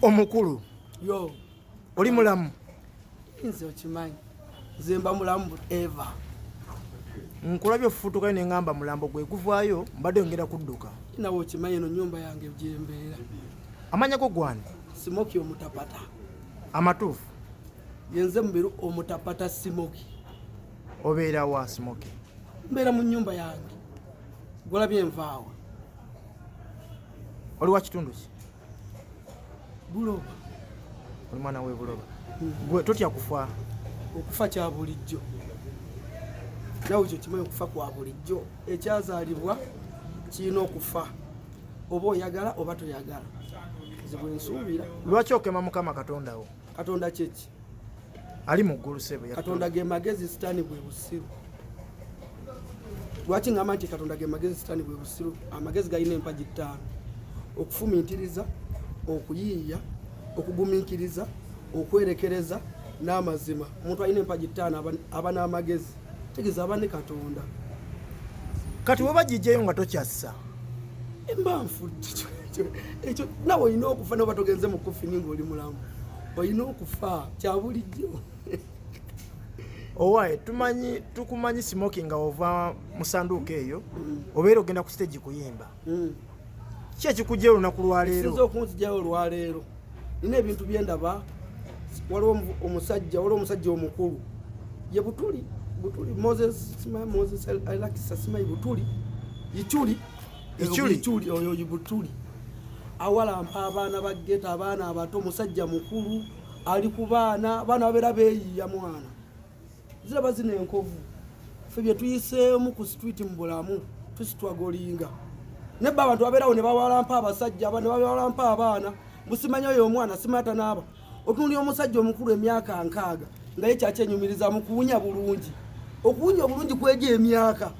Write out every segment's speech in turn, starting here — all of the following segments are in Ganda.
Omukulu yo oli mulamu? Nze okimanyi zemba mulamu eva Nkulabye ofutukayo ne ngamba mulambo gwe guvaayo mbadde ngenda kudduka. nawe okimanyi no nyumba yange gyembeera. Amanya go gwani? Simoki omutapata. Amatuufu? Yenze mubiru omutapata Simoki. Obeera wa Simoki? Mbeera mu nyumba yange. Golabye envaawa. Oli wa kitundu ki? Buloba. Oli mwana we Buloba. Gwe totya kufa? Okufa kya bulijjo. Nawe ekyo kimanyi okufa kwa bulijjo. Ekyazaalibwa kirina okufa. Oba oyagala oba toyagala. Zibwe nsuubira. Lwaki okema Mukama Katonda wo? Katonda kyeki? Ali mu ggulu sebo. Katonda ge magezi sitaani bwe busiru. Lwaki ngamba nti Katonda ge magezi sitaani bwe busiru? Amagezi galina empagi ttaano. Okufumiitiriza, okuyiiya, okugumiikiriza, okwerekereza n'amazima. Omuntu alina empagi ttaano aba n'amagezi. Tegeeza aba ne Katonda. Kati bwe bagijjayo nga tokyassa? Emba nfudde ekyo nawe olina okufa noba togenze mu kufini ng'oli mulamu. Olina okufa kya bulijjo. Owaye tukumanyi Simoki nga ova musanduku eyo obeera ogenda ku stage kuyimba. Ki ekikujja olunaku lwaleero? Sinza okunzijjayo olwaleero. Nina ebintu byendaba. Waliwo omusajja omukulu ye Butuli Moses olaxess simanyi Butuli Ichuli oyo Butuli awalampa abaana ba Gheto, abaana abato, omusajja mukulu ali ku baana babeera beeyiya mwana. Ziraba zino enkovu ffe bye tuyiseemu ku street mu bulamu tusitwagolinga nebba abantu babeerawo ne bawalampa abasajja ne bawalampa abaana. Musimanyi oyo omwana simata naaba otunuulira omusajja omukulu emyaka 6 nga ye kyakyenyumiriza mu kuwunya bulungi. Okuwunya obulungi kwegya emyaka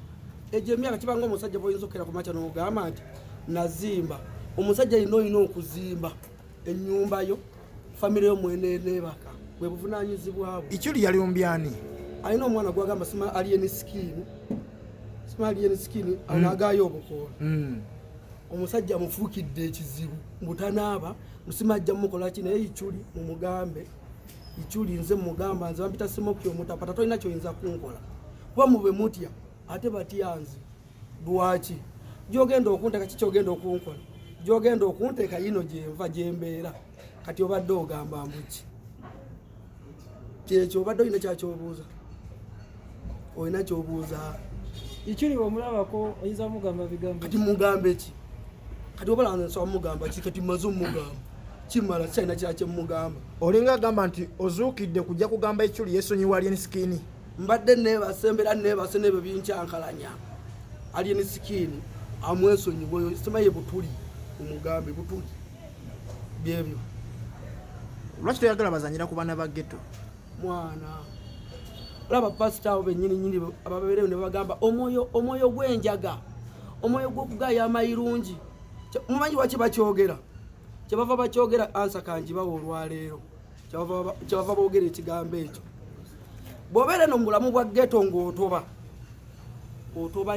egyo emyaka kibanga omusajja bw'oyinza okukera ku makya n'ogamba nti nazimba. Omusajja alina olina okuzimba ennyumba yo, famire yo mwene neebaka bwe buvunaanyizibwa bwe. Ichuli yali ombyani? Alina omwana gwagamba sima alien skin anagaayo obukoola. Omusajja mufuukidde ekizibu mbutanaaba musima ajja mukola ki naye Ichuli mumugambe. Ichuli nze mugamba nze bampita Simoki omutapata tolina kyoyinza kunkola kuba mube mutya ate batyanzi. Lwaki gyogenda okunteka kikyogenda okunkola? Gyogenda okunteka yino gyenva gyembeera kati obadde ogamba mbuki kyekyo obadde olina kyakyobuuza? Olina kyobuuza? Ichuli omulabako oyinza mugamba bigambo kati mugambe ki? Kati obalanga nsoba mugamba ki? Kati maze omugamba kimala kyalina kyakemugamba. Olinga agamba nti ozuukidde kujja kugamba Ichuli yeesonyiwa alien skin. Mbadde neebase mbeera neebase n'ebyo binkyankalanya. Alien skin amwesonyiwa oyo simaye Butuli omugambe Butuli byebyo. Lwaki toyagala bazanyira ku baana ba Gheto? Mwana olaba pasita abo bennyini ababeerewo ne bagamba omwoyo gw'enjaga, omwoyo gw'okugaaya amayirungi. Mumanyi waki bakyogera? Kyebava bakyogera ansa kanjibawo olwaleero. Kyebava boogera ekigambo ekyo. Bw'obeera no mu bulamu bwa Gheto ng'otoba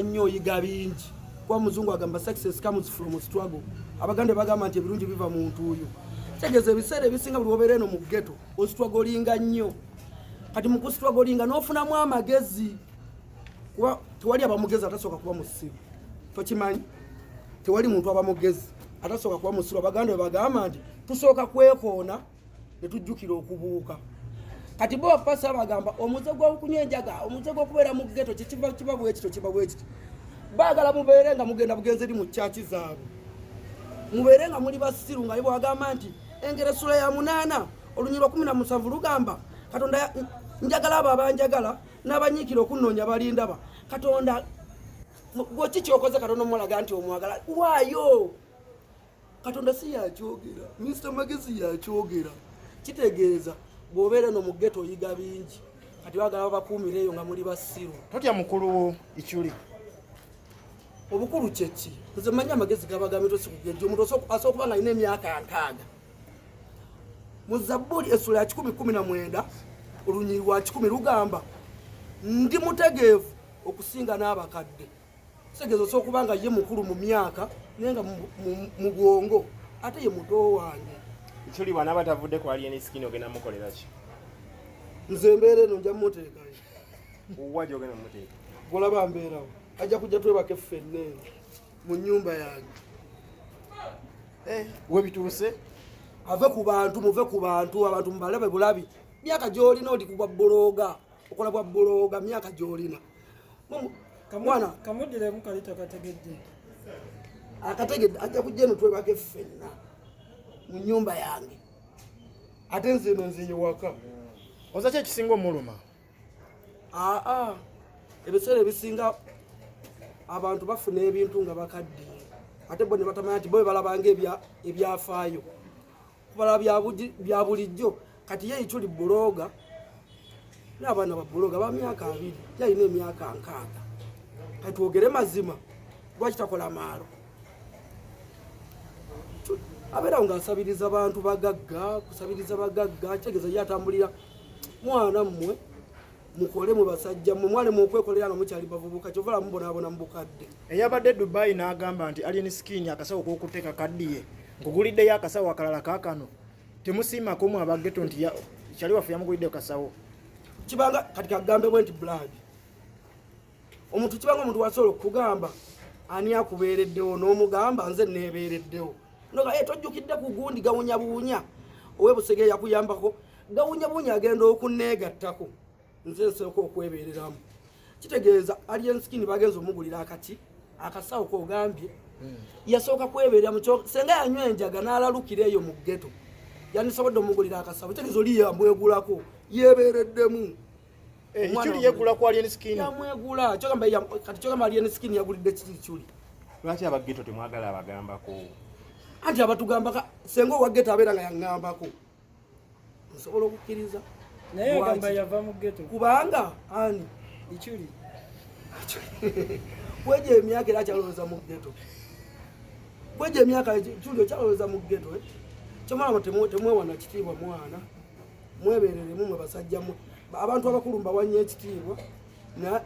nnyo oyiga bingi. Kuba muzungu agamba success comes from struggle. Abaganda bagamba nti ebirungi biva mu ntuuyo. Kitegeeza ebiseera ebisinga buli obeera no mu Gheto ositwagolinga nnyo. Kati mu kusitwagolinga n'ofunamu amagezi. Kuba tewali abamugezi atasooka kuba musiru. Tokimanyi? Tewali muntu abamugezi atasooka kuba musiru. Abaganda bagamba nti tusooka kwekoona ne tujjukira okubuuka. Kati bo pasa bagamba omuze gw'okunywa enjaga, omuze gw'okubeera mu Gheto kiba bwekito. Baagala mubeere nga mugenda bugenzi eri mu kyaki zaabwe. Mubeere nga muli basiru nga ibo bagamba nti engero sura ya 8 olunyirwa 17 lugamba Katonda njagala abo abanjagala n'abanyiikira okunnoonya balindaba. Katonda gwoki kyokoze Katonda omulaga nti omwagala waayo. Katonda si yakyogera, Mr. Magezi yakyogera. Kitegeeza bw'obeera no mu Gheto oyiga bingi. Kati baagala babakuumireeyo nga muli basiru. Totya mukulu wo Ichuli? obukulu kyeki nze manya amagezi gabagambe tosikugejja omuntu asookuba nga alina emyaka 6 mu Zabbuli essula ya 10:19 olunyiri lwa 10 lugamba ndi mutegeevu okusinga n'abakadde kitegeeza osookuba nga ye mukulu mu myaka naye nga mu bwongo ate ye muto wange Ichuli bwana batavudde ku alien skin ogenda mukolera ki? nze mbeera eno nja muteekayo Uwaje ogenda muteeka? golaba mbeerawo ajja kujja twebake ffenna mu nnyumba yange we bituuse ave ku bantu muve ku bantu abantu mubalabe bulabi myaka gy'olina oli kubwa bbulooga okola bwa bbulooga myaka gy'olina mwana kamuddiremu kalita kategedde akategedde ajja kujja eno twebake ffenna mu nnyumba yange ate nze eno nze yewaka oza ki ekisinga omuluma ebiseera ebisinga abantu bafuna ebintu nga bakaddiye ate bo ne batamanya nti bo balabanga ebyafaayo kubalaba bya bulijjo kati ye Ichuli bbulooga n'abaana ba bbulooga ba myaka 2 yalina emyaka 6 kati twogere mazima lwaki takola maalo abeerawo ng'asabiriza abantu bagagga kusabiriza bagagga kitegeeza ye atambulira mwana mmwe mukole mu basajja mmwe mwale mu okwekolera nga mukyali bavubuka kyovala mubonaabona mu bukadde eyabadde Dubai n'agamba nti alien skin akasawo k'okuteeka kaddiye nkuguliddeyo akasawo akalala kaakano temusiimako mu abageto nti kyali waffe yamuguliddeyo kasawo kibanga kati kagambe bwe nti blood omuntu kibanga omuntu wasobola okugamba ani akubeereddewo n'omugamba nze neebeereddewo noga tojjukidde ku gundi gawunyabuunya owebusege yakuyambako gawunyabuunya agenda okunneegattako nze nsooka okwebeereramu kitegeeza alien skin bagenza omugulira akati akasawo kogambye yasooka kwebeerera mukyo senga yanywa enjaga n'alalukira eyo mu ghetto yandisobodde omugulira akasawo kitegeeza oli yamwegulako yeebeereddemu Ichuli yegula ku alien skin yamwegula kati kyogamba alien skin yagulidde kiki Ichuli Lwaki abageto temwagala abagambako? anti abatugambaka senga owa ghetto abeera nga yaŋŋambako nsobola okukkiriza naye agamba yava mu ghetto kubanga ani Ichuli kweja emyaka era akyalowooza mu ghetto kweja emyaka Ichuli okyalowooza mu ghetto kyomala temwewana kitiibwa mwana mwebeereremu mwe basajja abantu abakulu mbawanya ekitiibwa na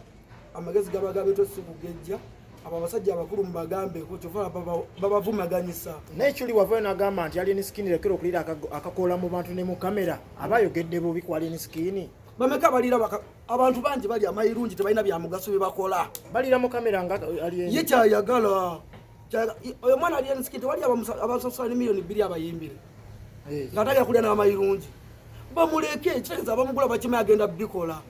amagezi gabagambe tosikugejja abo abasajja abakulu mbagambeko kyovala babavumaganyisa naye Ichuli wavayo n'agamba nti alien skin lekera okulira akakola mu bantu ne mu kamera abayogedde bubi ku alien skin bameka balira abantu bangi bali amayirungi tebalina byamugaso byebakola balira mu kamera nga alien ye kyayagala oyo mwana alien skin tewali abasosala ne miliyoni 2 abayimbire ng'atalya kulya n'amayirungi bamuleke kitegeeza abamugula bakime agenda bikola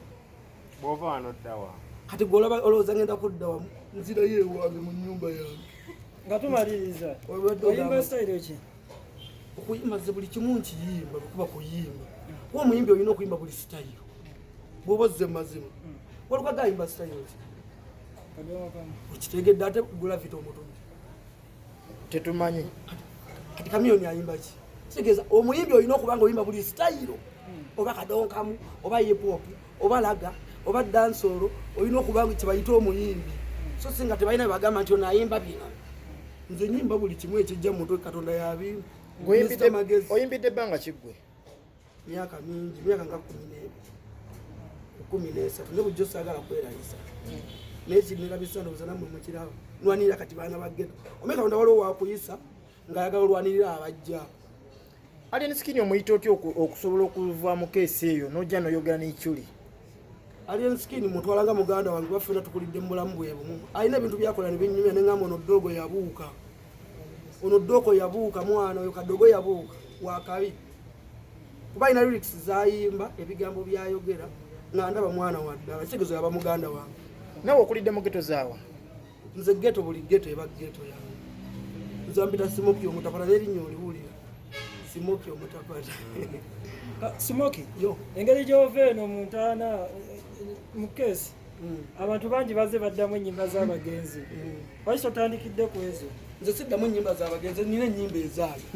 Bw'ova wano ddawa? kati golaba olowooza ngenda kuddawa nzirayo ewange mu nnyumba yange nga tumaliriza oyimba style ki okuyimba ze buli kimu nkiyimba lwekuba kuyimba kuba omuyimbi olina okuyimba buli sitayiro bw'oba ozze mazima walukaga ayimba sitayiro ki okitegedde ate gulavita omutumbi tetumanyi kati kamiyoni ayimba ki kitegeeza omuyimbi olina okuba nga oyimba buli sitayiro oba kadonkamu oba hip-hop oba laga oba dansolo olina okuba nga kyebayita omuyimbi so singa tebalina bagamba nti onayimba bino nze nyimba buli kimu ekijja mu mutwe katonda yabimba oyimbidde ebbanga kiggwe myaka mingi myaka nga 13 ne bujjo saagala kwerayisa naye kinirabisa ndowooza nammwe mukiraba nwanirira kati baana baggeto omanye katonda waliwo wakuyisa ng'ayagala olwanirira abajja alien skin omuyita otya okusobola okuva mu keesi eyo n'ojja n'oyogera n'Ichuli alien skin mutwalanga muganda wange bafena tukulidde mu bulamu bwe bumu alina ebintu byakola ne binyumya ne ngamba ono ddogo yabuuka ono ddoko yabuuka mwana oyo kadogo yabuuka wakabi kuba alina lyrics zayimba ebigambo byayogera nga ndaba mwana waddala kitegezo yaba muganda wange nawe okulidde mu geto zaawa nze geto buli geto eba geto yange nze mpita Simoki omutapata n'erinnya oliwulira Simoki omutapata Simoki yo engeri gy'ova eno mu ntaana mu keesi abantu bangi bazze baddamu ennyimba z'abagenzi lwaki totandikidde ku ezo nze siddamu ennyimba z'abagenzi nina ennyimba ezaali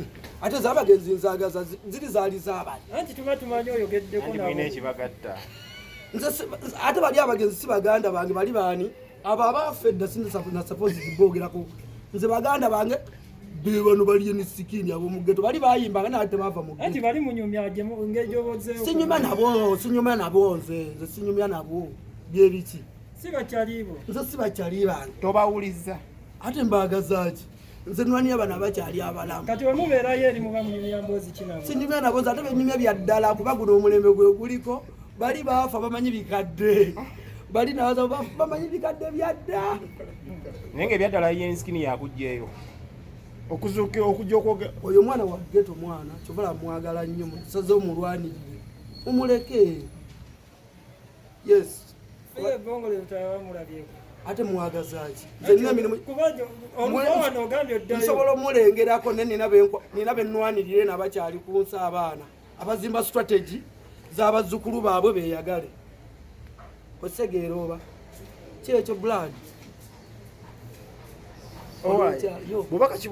ate z'abagenzi nzaagaza ziri zaali z'abali anti tuba tumanyi oyogeddeko Mulina ekibagatta. ate bali abagenzi si baganda bange bali baani abo abafedda sinna suppose bogerako nze baganda bange bebano bali ni sikini abo mu ghetto bali bayimbanga nate bava mu ati bali munyumyaje ngejoboze sinyuma nabo nze sinyumya nabo byebiki siba kyalibo nze siba kyaliba tobawuliza ate mbagazaaki nze nwani abana bakyali abalamu kati wemubeerayo eri muba munyumya mbozi kinabo sinyumya nabo nze ate benyumya byaddala kuba guno omulembe gwe guliko bali bafa bamanyi bikadde bali nabaza bamanyi bikadde byadda naye ng'ebyaddala yensikini yakugjeyo okuzuuka okujja okwoge oyo mwana wa ghetto mwana kyovala mwagala nnyo musaze omulwanirire mumuleke yes bongo leo tawamulabyeko ate mwagazaaki nze nina mirimu kubajo olwana ogambye oddayo nsobola omulengerako ne nina bennwanirire nabakyali kunsa abaana abazimba strategy z'abazzukulu baabwe beeyagale osegeera oba kyekyo blood bubaka ki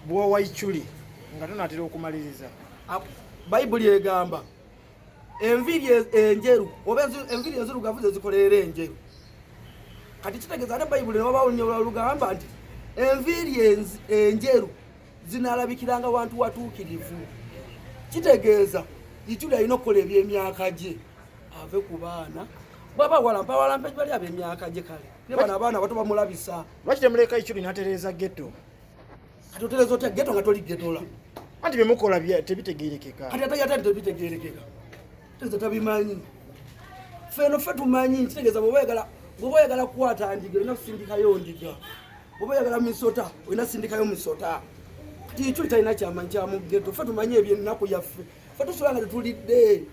bwowa ichuli nga tonatera okumaliriza bayibuli egamba enviri enjeru oba enviri enzirugavu zezikolera enjeru kati kitegeeza ate bayibuli nebabawunyolwa lugamba nti enviri enjeru zinalabikiranga wantu watuukirivu kitegeeza ichuli alina okukola ebyemyaka gye ave ku baana baba walampa bali ab'emyaka gye kale ne bano abaana bato bamulabisa lwaki temuleka ichuli natereeza ghetto kati otereeza otya ghetto nga toli ghettola anti byemukola tebitegeerekeka kati ate tebitegeerekeka tegeeza tabimanyi feno ffe tumanyi kitegeeza bw'oba oyagala kukwata ndiga olina kusindikayo ndiga bw'oba oyagala misota olina sindikayo misota kati ichuli talina kyamanyi kyamu ghetto ffe tumanyi ebyennaku yaffe ffe tusula nga tetulidde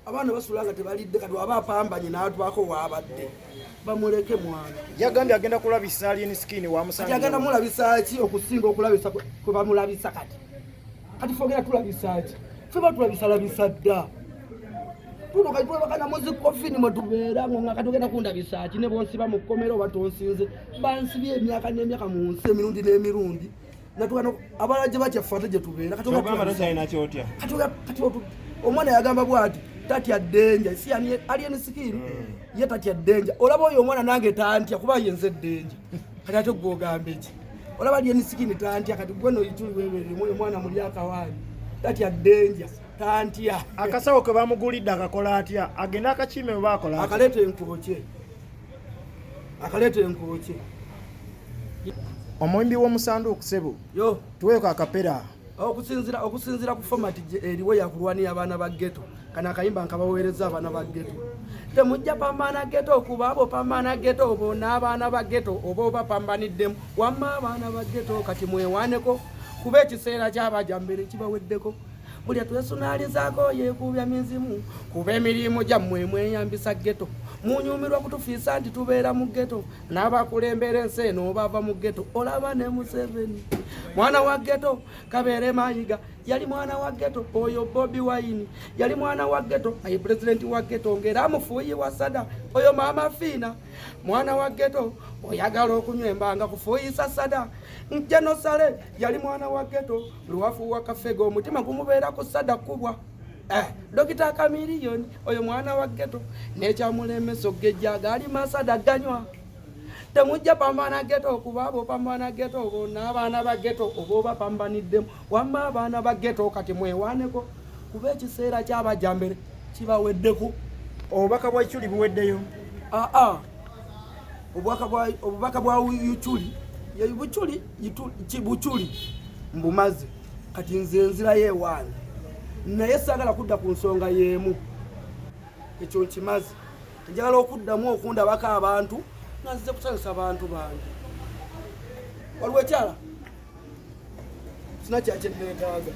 abaana basula nga tebalidde kati waba apambanye n'atwako waabadde bamuleke mwana yagambye agenda kulabisa alien skin wamusanga agenda mulabisa ki okusinga okulabisa kwe bamulabisa kati fogera tulabisa ki ffe batulabisa dda tuno kati tulabakana muzikofini mwe tubeera nga kati ogenda kundabisa ki ne bonsiba mu kkomero oba tonsinze bansibye emyaka n'emyaka mu nsi emirundi n'emirundi natugana abala gye bakyaffe ate gye tubeera kati omwana yagamba bwati tatya ddenja si alien skin ye tatya ddenja olaba oyo omwana nange tantya kuba yenze ddenja kati ate gwogambe ki olaba alien skin tantya kati gweno ituli weberemu oyo mwana muli akawaani tatya ddenja tantya akasawo ke bamugulidde akakola atya agenda akakime bwe bakola akaleeta enkokye omwimbi w'omusanduku sebo yo tuweeko akapera okusinzira ku format eriwo yakulwanira abaana ba ghetto kana akayimba nkabaweereza abaana ba ghetto temujja pambana ghetto kuba abo pambana ghetto obo n'abaana ba ghetto oba obapambaniddemu wamma abaana ba ghetto kati mwewaaneko kuba ekiseera ky'abajambere kibaweddeko buli atwesunalizaako yeekubya mizimu kuba emirimu gyammwe mweyambisa ghetto munyumirwa kutufiisa nti tubeera mu ghetto n'abakulembera ensi eno obava mu ghetto olaba ne Museveni mwana wa ghetto Kabeere Mayiga yali mwana wa ghetto oyo Bobi Wine yali mwana wa ghetto ayi president wa ghetto ngera amufuuyibwa sada oyo Mama Fiina mwana wa ghetto oyagala okunywembanga kufuuyisa sada Njenosale yali mwana wa ghetto luwafuuwa Kafego omutima gumubeera ku sada kubwa Dokita Kamiliyoni oyo mwana wa ghetto nekyamulemeso gejjaga ali masada ganywa temujja pambana ghetto kuba abo pambana ghetto obo n'abaana ba ghetto obo bapambaniddemu wamma abaana ba ghetto kati mwewaaneko kuba ekiseera ky'abajambere kibaweddeko obubaka bwa ichuli buweddeyo obubaka bwa ichuli buchuli mbumaze kati nze nzirayo ewange naye saagala kudda ku nsonga y'emu ekyo nkimaze njagala okuddamu okundabako abantu nga nzize kusanyusa abantu bange waliwo ekyala sina kyakyeddeetaaga